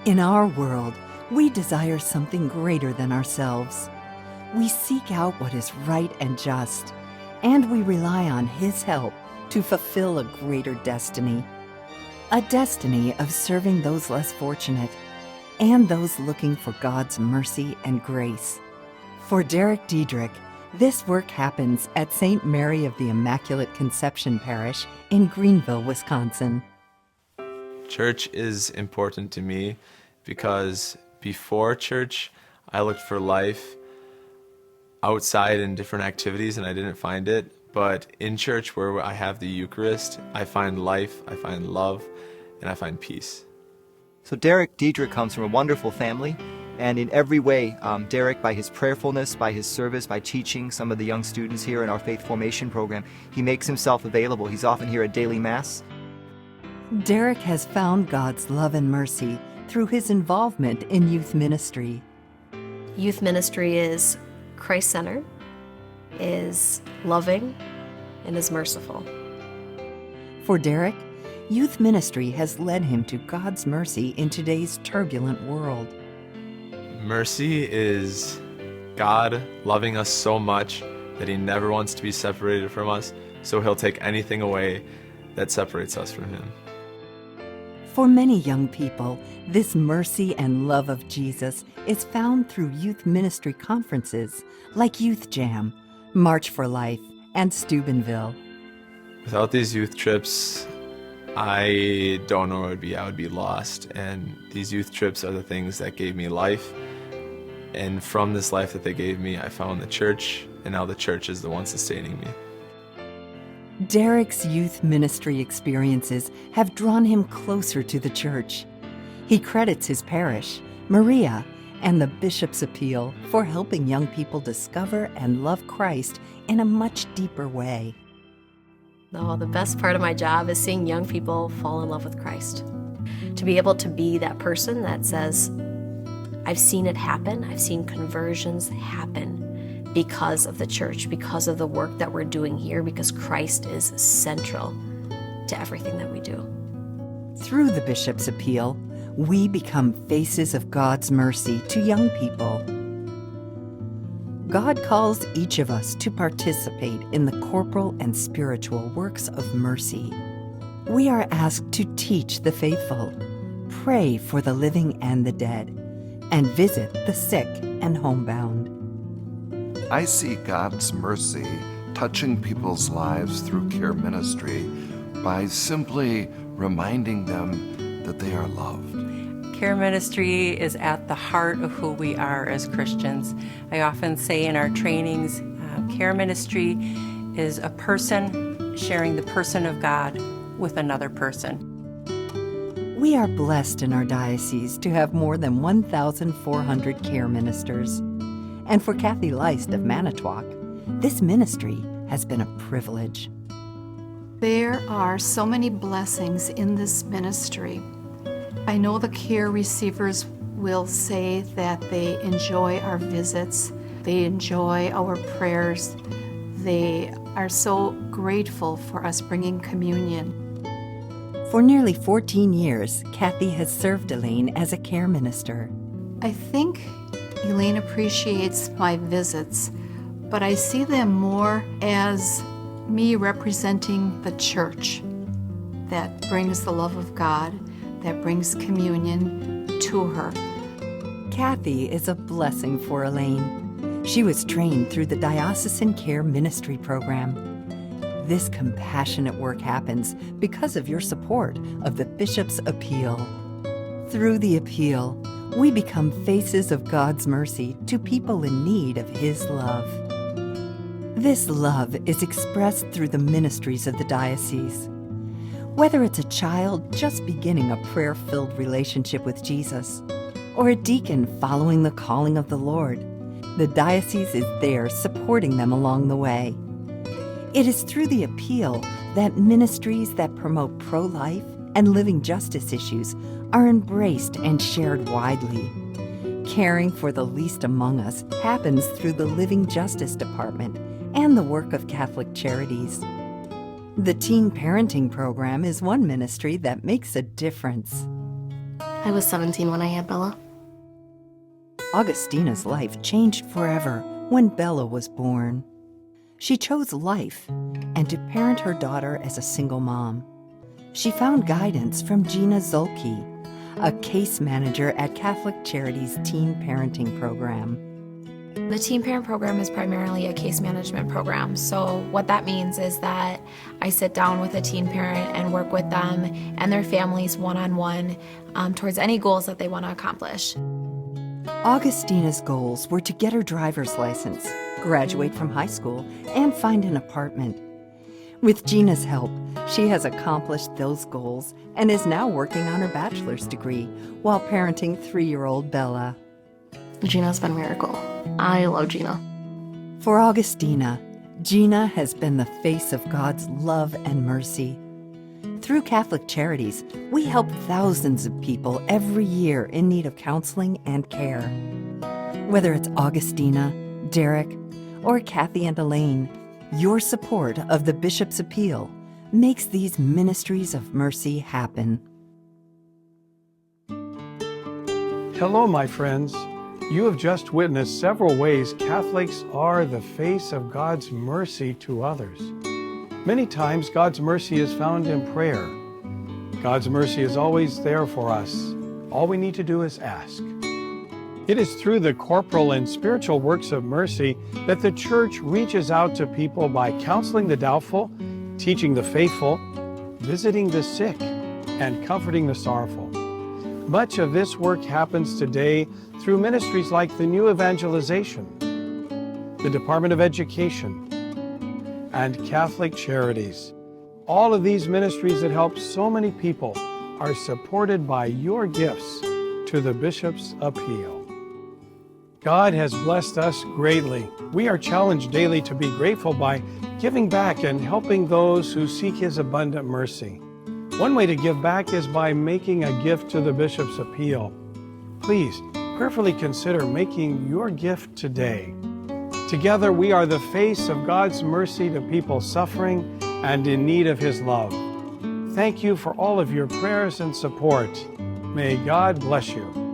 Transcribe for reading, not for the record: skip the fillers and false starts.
In our world, we desire something greater than ourselves. We seek out what is right and just, and we rely on His help to fulfill a greater destiny. A destiny of serving those less fortunate and those looking for God's mercy and grace. For Derek Diedrich, this work happens at St. Mary of the Immaculate Conception Parish in Greenville, Wisconsin. Church is important to me because before church, I looked for life outside in different activities and I didn't find it. But in church, where I have the Eucharist, I find life, I find love, and I find peace. So Derek Diedrich comes from a wonderful family, and in every way, Derek, by his prayerfulness, by his service, by teaching some of the young students here in our faith formation program, he makes himself available. He's often here at daily Mass. Derek has found God's love and mercy through his involvement in youth ministry. Youth ministry is Christ-centered, is loving, and is merciful. For Derek, youth ministry has led him to God's mercy in today's turbulent world. Mercy is God loving us so much that He never wants to be separated from us, so He'll take anything away that separates us from Him. For many young people, this mercy and love of Jesus is found through youth ministry conferences like Youth Jam, March for Life, and Steubenville. Without these youth trips, I don't know where I would be. I would be lost. And these youth trips are the things that gave me life. And from this life that they gave me, I found the church, and now the church is the one sustaining me. Derek's youth ministry experiences have drawn him closer to the church. He credits his parish, Maria, and the Bishop's Appeal for helping young people discover and love Christ in a much deeper way. No, the best part of my job is seeing young people fall in love with Christ. To be able to be that person that says, I've seen it happen, I've seen conversions happen because of the church, because of the work that we're doing here, because Christ is central to everything that we do. Through the Bishop's Appeal, we become faces of God's mercy to young people. God calls each of us to participate in the corporal and spiritual works of mercy. We are asked to teach the faithful, pray for the living and the dead, and visit the sick and homebound. I see God's mercy touching people's lives through care ministry by simply reminding them that they are loved. Care ministry is at the heart of who we are as Christians. I often say in our trainings, care ministry is a person sharing the person of God with another person. We are blessed in our diocese to have more than 1,400 care ministers. And for Kathy Leist of Manitowoc, this ministry has been a privilege. There are so many blessings in this ministry. I know the care receivers will say that they enjoy our visits, they enjoy our prayers, they are so grateful for us bringing communion. For nearly 14 years, Kathy has served Elaine as a care minister. I think Elaine appreciates my visits, but I see them more as me representing the church that brings the love of God, that brings communion to her. Kathy is a blessing for Elaine. She was trained through the Diocesan Care Ministry Program. This compassionate work happens because of your support of the Bishop's Appeal. Through the appeal, we become faces of God's mercy to people in need of His love. This love is expressed through the ministries of the diocese. Whether it's a child just beginning a prayer-filled relationship with Jesus, or a deacon following the calling of the Lord, the diocese is there supporting them along the way. It is through the appeal that ministries that promote pro-life and living justice issues are embraced and shared widely. Caring for the least among us happens through the Living Justice Department and the work of Catholic Charities. The Teen Parenting Program is one ministry that makes a difference. I was 17 when I had Bella. Augustina's life changed forever when Bella was born. She chose life and to parent her daughter as a single mom. She found guidance from Gina Zulke, a case manager at Catholic Charities Teen Parenting Program. The Teen Parent Program is primarily a case management program. So what that means is that I sit down with a teen parent and work with them and their families one-on-one towards any goals that they want to accomplish. Augustina's goals were to get her driver's license, graduate from high school, and find an apartment. With Gina's help, she has accomplished those goals and is now working on her bachelor's degree while parenting 3-year-old Bella. Gina's been a miracle. I love Gina. For Augustina, Gina has been the face of God's love and mercy. Through Catholic Charities, we help thousands of people every year in need of counseling and care. Whether it's Augustina, Derek, or Kathy and Elaine, your support of the Bishop's Appeal makes these ministries of mercy happen. Hello, my friends. You have just witnessed several ways Catholics are the face of God's mercy to others. Many times, God's mercy is found in prayer. God's mercy is always there for us. All we need to do is ask. It is through the corporal and spiritual works of mercy that the Church reaches out to people by counseling the doubtful, teaching the faithful, visiting the sick, and comforting the sorrowful. Much of this work happens today through ministries like the New Evangelization, the Department of Education, and Catholic Charities. All of these ministries that help so many people are supported by your gifts to the Bishop's Appeal. God has blessed us greatly. We are challenged daily to be grateful by giving back and helping those who seek His abundant mercy. One way to give back is by making a gift to the Bishop's Appeal. Please prayerfully consider making your gift today. Together, we are the face of God's mercy to people suffering and in need of His love. Thank you for all of your prayers and support. May God bless you.